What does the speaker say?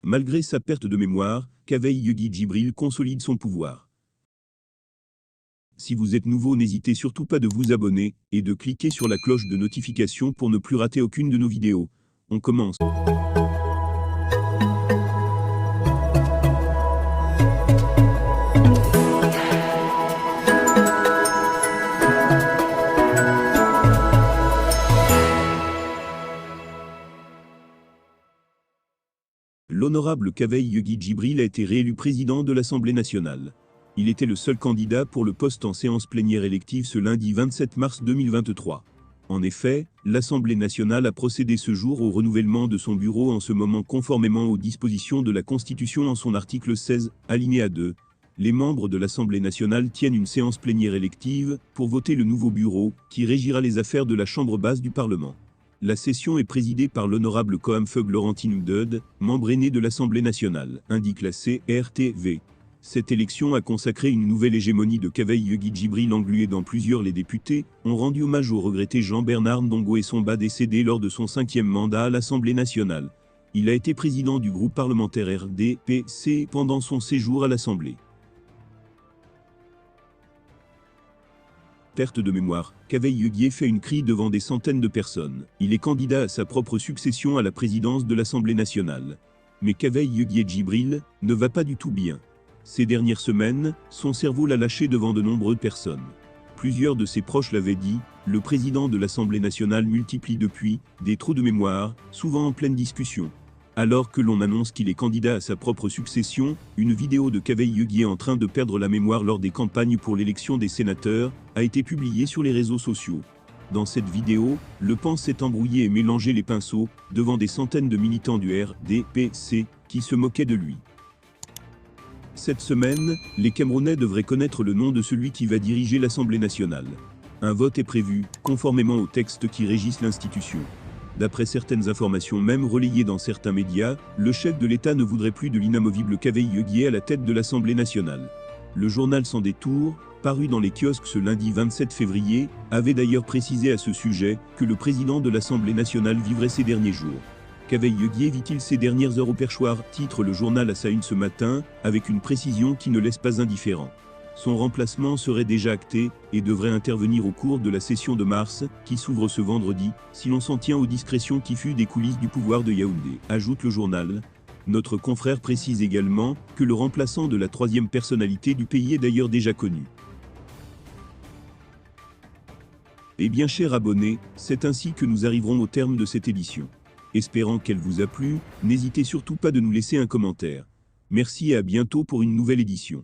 Malgré sa perte de mémoire, Kaveh Yegui Djibril consolide son pouvoir. Si vous êtes nouveau, n'hésitez surtout pas de vous abonner et de cliquer sur la cloche de notification pour ne plus rater aucune de nos vidéos. On commence. L'honorable Kaveh Yegui Djibril a été réélu président de l'Assemblée nationale. Il était le seul candidat pour le poste en séance plénière élective ce lundi 27 mars 2023. En effet, l'Assemblée nationale a procédé ce jour au renouvellement de son bureau en ce moment conformément aux dispositions de la Constitution en son article 16, alinéa 2. Les membres de l'Assemblée nationale tiennent une séance plénière élective pour voter le nouveau bureau qui régira les affaires de la Chambre basse du Parlement. La session est présidée par l'honorable Koamfeug Laurentine Oudod, membre aîné de l'Assemblée nationale, indique la CRTV. Cette élection a consacré une nouvelle hégémonie de Kaveh Yegui Djibril englué dans plusieurs. Les députés ont rendu hommage au regretté Jean-Bernard Ndongo Essomba décédé lors de son 5e mandat à l'Assemblée nationale. Il a été président du groupe parlementaire RDPC pendant son séjour à l'Assemblée. Perte de mémoire, Kaveh Yegui fait une crie devant des centaines de personnes. Il est candidat à sa propre succession à la présidence de l'Assemblée nationale. Mais Kaveh Yegui Djibril ne va pas du tout bien. Ces dernières semaines, son cerveau l'a lâché devant de nombreuses personnes. Plusieurs de ses proches l'avaient dit, le président de l'Assemblée nationale multiplie depuis des trous de mémoire, souvent en pleine discussion. Alors que l'on annonce qu'il est candidat à sa propre succession, une vidéo de Kaveh Yegui en train de perdre la mémoire lors des campagnes pour l'élection des sénateurs a été publiée sur les réseaux sociaux. Dans cette vidéo, le PAN s'est embrouillé et mélangé les pinceaux devant des centaines de militants du RDPC qui se moquaient de lui. Cette semaine, les Camerounais devraient connaître le nom de celui qui va diriger l'Assemblée nationale. Un vote est prévu, conformément aux textes qui régissent l'institution. D'après certaines informations même relayées dans certains médias, le chef de l'État ne voudrait plus de l'inamovible Kaveh Yegui à la tête de l'Assemblée nationale. Le journal Sans détour, paru dans les kiosques ce lundi 27 février, avait d'ailleurs précisé à ce sujet que le président de l'Assemblée nationale vivrait ces derniers jours. Kaveh Yegui vit-il ces dernières heures au perchoir, titre le journal à sa une ce matin, avec une précision qui ne laisse pas indifférent. Son remplacement serait déjà acté et devrait intervenir au cours de la session de mars, qui s'ouvre ce vendredi, si l'on s'en tient aux discrétions qui fut des coulisses du pouvoir de Yaoundé, ajoute le journal. Notre confrère précise également que le remplaçant de la 3e personnalité du pays est d'ailleurs déjà connu. Eh bien chers abonnés, c'est ainsi que nous arriverons au terme de cette édition. Espérant qu'elle vous a plu, n'hésitez surtout pas de nous laisser un commentaire. Merci et à bientôt pour une nouvelle édition.